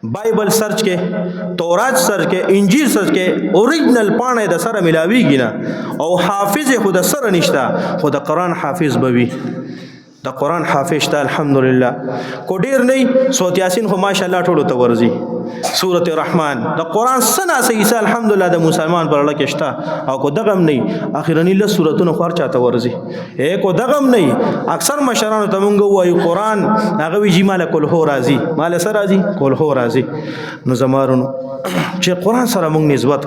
بایبل سرچ کې، تورات سرچ کې، انجیل سرچ کې، اوریجنل پاڼه د سره ملاویږي نه، او حافظ خو د سره نشته، خو د قرآن حافظ بوي، د قرآن حافظ ته الحمدلله. کو ډیر نه سورۃ یاسین خو ماشاءالله ټولو ته ورزي، سورۃ الرحمن د قرآن سنا سیسه الحمدلله د مسلمان پر لکه شته، او کو دغم نه اخرنی له سوراتونو خور چاته ورزي، کو دغم نه اکثر مشرانو ته مونږ وایو قرآن هغه وی جی مال کول هو راضي، مال سره راضي کول هو راضي. نو زمارونو چې قرآن سره مونږ نسبت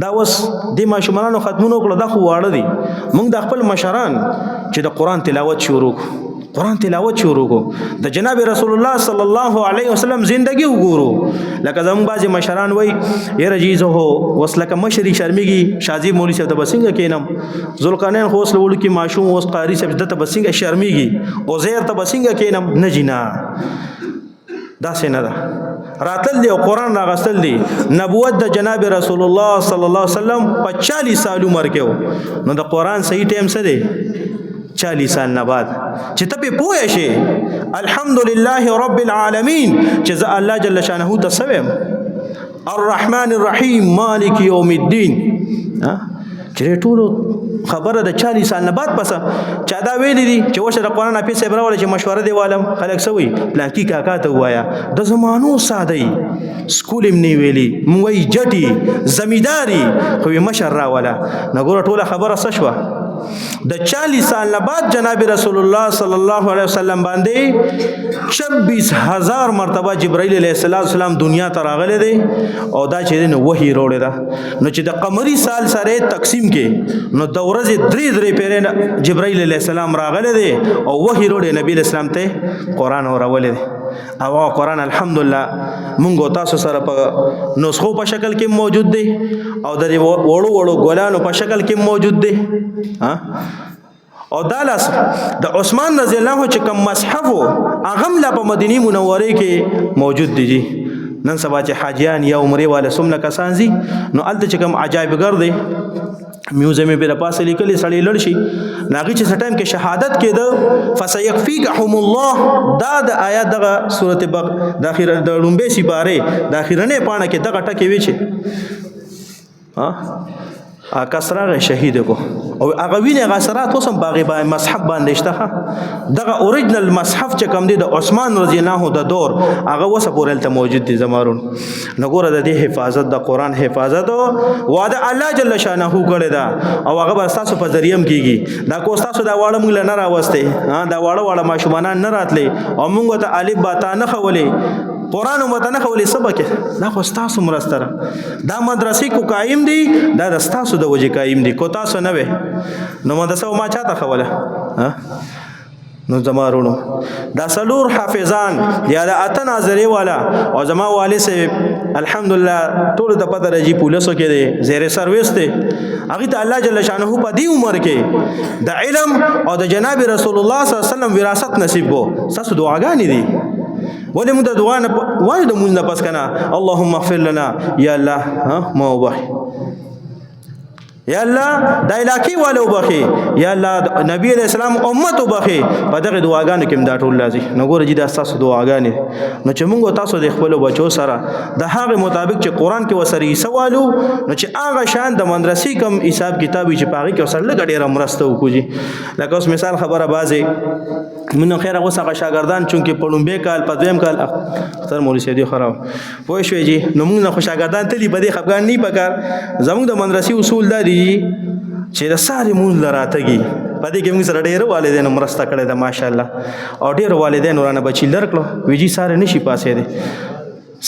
دا اوس د ماشومانو ختمونو کړه، دا خو واړه دي. مونږ د خپل مشران چې د قرآن تلاوت شروع قرآن تلاوت شروع کو، د جناب رسول الله صلی الله علیه وسلم زندگی وګورو. لکه زموږ بعضی مشران وای یره جیزه هو وسلکه مشری شرمېږي، شاذی مولوی صاحب د بسنګ کینم، ذوالقرنین خو وسلو کې ماشوم اوس قاری صاحب د بسنګ شرمېږي، او زیر ته بسنګ کینم نه جنا. دا څنګه ده راتل دی او قرآن راغستل دی. نبوت د جناب رسول الله صلی الله علیه وسلم په 40 سال عمر کې، نو د قرآن صحیح ټیم څه دی 40 سال نه بعد چې ته په پوه شي الحمدلله رب العالمین چې ز الله جل شانه ته سویم الرحمن الرحیم مالک یوم الدین. چې ټول خبره د 40 سال نه بعد پس چا دا ویلي دي چې وشه د قرآن په صبر ولا چې مشوره دی والم خلک سوي پلانکی کاکا ته وایا د زمانو ساده سکول هم نه ویلي موي جټي زمیداری خو مشر را ولا نګور ټول خبره سشوه. د 40 سال نه بعد جناب رسول الله صلی الله علیه وسلم باندې 26000 مرتبه جبرائیل علیه السلام دنیا ته راغلی دی، او دا چې نو وحی وروړی ده. نو چې د قمری سال سره تقسیم کې نو د ورځې 3 پیرې جبرائیل علیه السلام راغلی دی او وحی وروړی نبی اسلام ته قرآن ورولې دی. او قرآن الحمدلله مونږ تاسو سره په نسخو په شکل کې موجود دی، او د وړو وړو ګلانو په شکل کې موجود دی. او دالاس د عثمان رضی الله چې کوم مصحف هغه لا په مدینه منوره کې موجود دي. نن سبا چې حاجیان یا عمره والا سمنه کسان زی نو الته چې کوم عجایب ګرځي میوزیم به پاسه لیکلي سړی لړ شي ناغي چې ټایم کې شهادت کېده فسيكفيكهم الله. دا د آیات دغه سورته بق د اخر د لومبه سی باره د اخرنه پانه کې دغه ټکی وی چې کسرا شهید کو او هغه ویني غسرات وسم باغی با مصحف باندې شته. دغه اوریجنل مصحف چې کوم دی د عثمان رضی الله د دور هغه وسه پورل ته موجود دي. زمارون نګوره د دې حفاظت د قرآن حفاظت واده الله جل شانه کړی دا، او هغه به تاسو په ذریعہ کیږي. دا کو تاسو دا واړه موږ نه راوسته، دا واړه ماشومان نه راتلې او موږ ته الف با تا نه خولې قرآن متنه خولې سبق دا خو تاسو مرستره دا مدرسې کو قائم دي، دا د تاسو د وجه قائم دي، کو تاسو نه وي نو مدرسه ما چاته خوله. نو زمارونو دا سلور حافظان یا د اته ناظری والا او زما والد سے الحمدلله ټول د پته رجی پولیسو کې دی زیر سرویس ته هغه ته الله جل شانه په دې عمر کې د علم او د جناب رسول الله صلی الله علیه وسلم وراثت نصیب کو. تاسو دعاګانې دي ولې موږ د دعا نه وایو د مونږ نه پس کنه اللهم اغفر لنا یا الله ما وبخي یا الله د علاقې والو وبخي یا الله نبی علیہ السلام امت وبخي. په دغه دعاګانو کې دا ټول لازم نو ګوره چې دا تاسو دعاګانې نو چې موږ تاسو د خپل بچو سره د هغه مطابق چې قرآن کې وسري سوالو نو چې هغه شان د مدرسې کم حساب کتابي چې پاغي کې وسره لګ ډېر مرسته وکړي. لکه اوس مثال خبره بازي منو خیر هغه څنګه شاګردان چونکه پړومبه کال په دویم کال اختر مولوی سیدی خراب پوه شوې جی نو موږ نه شاګردان ته دی بده خفګان نه پکار. زموږ د مدرسې اصول دا دي چې د ساري مونږ لراتګي پدې کې موږ سره ډېر والدین مرسته کړې ده ماشاءالله، او ډېر والدین ورانه بچی لرکلو ویجی ساره نشي پاسې دي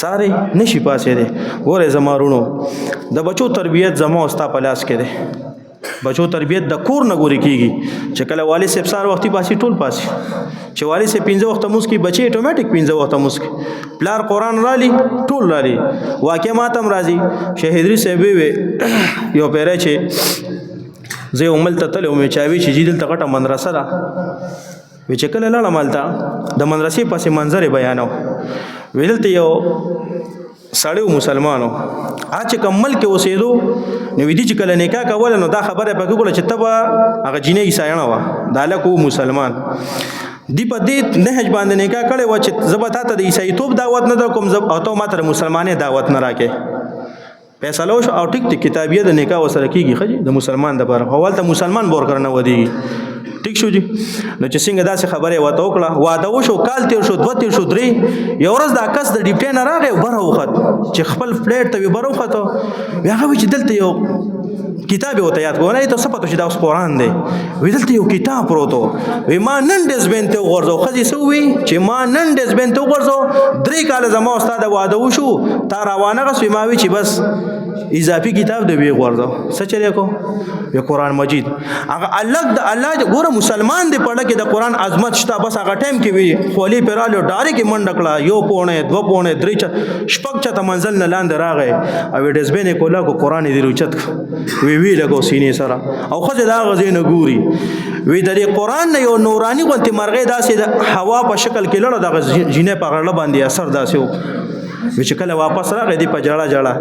ساره نشي پاسې دي. ګوره زمارونو د بچو تربیت زمو استا پلاس کې ده. بچو تربیت د کور نه ګوري کیږي چې کله والد صاحب سار وختي پاسي ټول پاسي چې والد صاحب 15 وخت مسکی بچي اتوماتیک 15 وخت مسکی پلار قرآن رالی ټول رالی. واقع ماتم راځي شهیدری صاحب یو پیره چې زه عمل ته تل او چاوي چې جیدل تکټه مدرسه را وی چې کله لاړه مالتا د مدرسې پاسې منظر بیانو ویل ته یو سړیو مسلمانو اچ کمل کې اوسېدو نو ویدی چې کله نکاح کول نو دا خبره پکې کوله چې تبا هغه جینې عیسایانه وا داله کو مسلمان دی په دې نهج باندې نکاح کړی و چې زه به تا ته د عیسایتوب دعوت نه درکوم او ته ما ته د مسلمانۍ دعوت نه راکې فیصله وشو او ټیک ټیک کتابیه د نکاح ورسره کېږي ښه جي د مسلمان دپاره خو هلته مسلمان به ورکره نه ودېږي ټیک شو جي نو چې څنګه داسې خبره یې ورته وکړه واده وشو کال تېر شو 2 تېر شو 3 یو ورځ دا کس د ډیپټۍ نه راغی او بره وخت چې خپل فلیټ ته وي بره وختو بیا هغه وایي چې دلته یو کتاب یې ورته یاد کړو نه ته څه پته چې دا اوس قرآن دی وایي دلته یو کتاب پروت و وایي ما نن ډسبین ته وغورځو ښځې څه ووایي چې ما نن ډسبین ته وغورځو 3 کاله زما او ستا د واده وشو تا راوانغس وایي ما وایي چې بس اضافي کتاب دی ویې غورځو څه چلې کو وایي قرآن مجید هغه الله ګوره مسلمان دی پړه کې د قرآن عظمت شته بس هغه ټایم کې وي خولي پې رالو ډارې کې منډه کړه 1 پوڼې 2 پوڼې 3 شپږ چته منزل نه لاندې راغی او ډسبین یې کولا کو قرآن یې دې روچت وی لګو سینې سره او ښځې د هغه ځای نه ګوري وی د دې قرآن نه یو نوراني غوندې مرغۍ داسې د هوا په شکل کې لړه دغه جینۍ په غړله باندې اثر داسې و وی چې کله واپس راغی دی په جړه جړه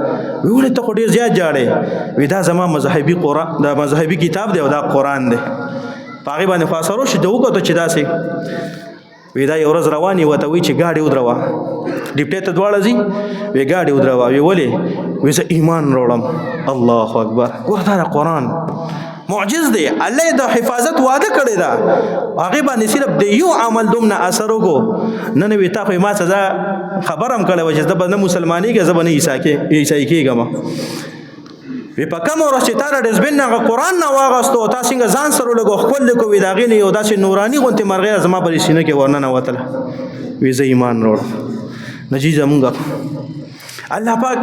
وی ولې ته خو ډېر زیات جاړې وی دا زما مذهبي قرآن دا مذهبي کتاب دی او دا قرآن دی په هغې باندې خو اثر وشو د وکتو چې داسې وی دا یو ورځ روانې ورته وایي چې ګاډي ودروه ډیپټۍ ته دواړه ځي وی ګاډي ودروه وی ولې وی زه ایمان راوړم الله اکبر ګوره دا د قرآن معجز دی الله د حفاظت وعده کړی دا هغې باندې صرف د یو عمل دومره اثر وکړو نن وی تا خو ما سزا خبر هم کړی و چې زه به نه مسلمانېږم زه به نه عیسایي کېږم وی په کومه ورځ چې تا د ډسبین نه هغه قرآن نه واغېستو تا څنګه ځان سره ولګو ښکل لیکو وي د هغې نه یو داسې نوراني غوندې مرغۍ زما په سینه کې ورننوتله وی زه ایمان راوړم نجي زمونږ الله پاک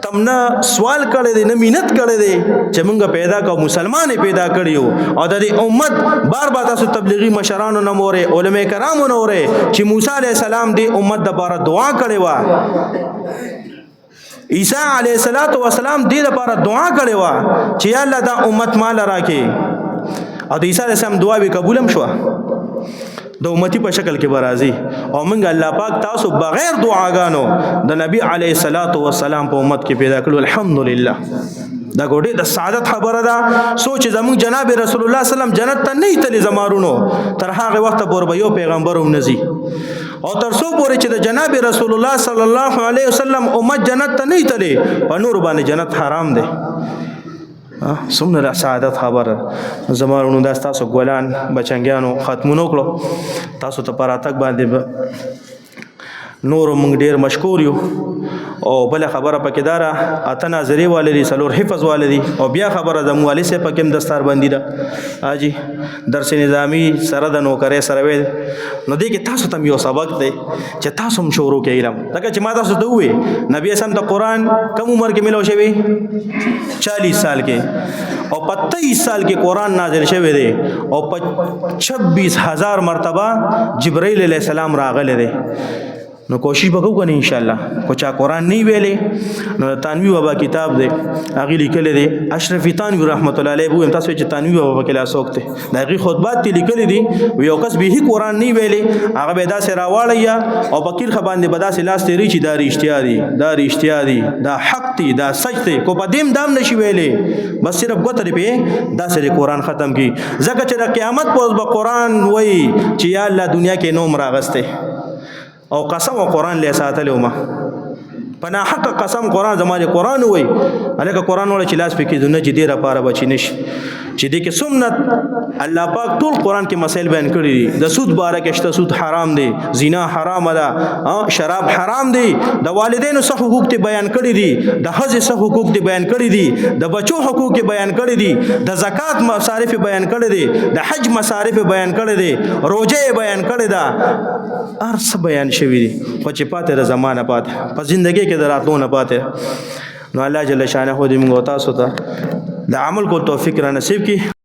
تم نه سوال کړی دی نه مینت کړی دی چې مونږ پیدا کو مسلمان پیدا کړیو او د دې امت بار بار تاسو تبلیغي مشرانو نه مورې علماء کرامو نه اورې چې موسی علیه السلام دې امت دپاره دعا کړې وه عیسی علیه السلام دې دپاره دعا کړې وه چې یا الله دا امت مال راکې او د عیسی علیه السلام دعا به قبول هم شوه د امتی په شکل کې برازي او موږ الله پاک تاسو بغیر دعاګانو د نبی علیه السلام په امت کې پیدا کړو الحمدلله دا ګوډه د سعادت خبره ده سوچ زموږ جناب رسول الله سلام جنت ته نه تللی زمارونو تر هغه وخت پورې یو پیغمبر هم نزي او تر څو پورې چې د جناب رسول الله صلی الله علیه وسلم امت جنت ته نه تللی په نور باندې جنت حرام دی څومره سعادت خبره زمارونو دا ستاسو ګلان بچنګیانو ختمونو کړو تاسو ته په راتګ باندې نور موږ ډیر مشکور یو او بل خبره پکې داره اته ناظری والدي سلور حفظ والدي او بیا خبره د موالي سه پکې دستار باندې ده اجي درس نظامی سره د نوکرې سره وې نو دې کې تاسو ته یو سبق دی چې تاسو هم شروع کې علم دا چې ما تاسو ته وې نبی اسلام د قران کم عمر کې ملو شوی 40 سال کې او 25 سال کې قران نازل شوی دی او 26000 مرتبه جبرائیل علیہ السلام راغله دی نو کوشش وکړو کنه ان شاء الله کو چا قران نه ویلې نو تنوی بابا کتاب دی هغه لیکل دی اشرف تنوی رحمت الله علیه وو تاسو چې تنوی بابا کې لا سوکته دا غي خطبات تی لیکل دي یو کس به قران نه ویلې هغه به دا سره راوړیا او فقیر خبان دی بدا سه لاس تیری چې دا رښتیا دي دا حق دی دا سچ دی کو په دیم دام نشي ویلې بس صرف ګوتره په دا سره قران ختم کی زکه چې د قیامت پوز به قران وای چې یا الله دنیا کې نوم راغسته او قسم و قرآن له ساتلو ما پنا حق قسم قرآن زمانه قرآن وای الکه قرآن ولا چې لاس پکې دونه چې ډیره پاره بچی نشي چې دې کې سنت الله پاک ټول قرآن کې مسائل بیان کړی دي د سود باره کې شته سود حرام دی زنا حرام ده شراب حرام دی د والدینو څخه حقوق ته بیان کړی دي د حج څخه حقوق ته بیان کړی دي د بچو حقوق بیان کړی دي د زکات مصارف بیان کړی دي د حج مصارف بیان کړی دي روزه بیان کړی ده ارس بیان شوی دي خو چې پاتې د زمانه پاتې په ژوندۍ کې دراتلو نه پاتې نو الله جل شانه دې موږ تاسو ته د عمل کو توفیق را نصیب کړي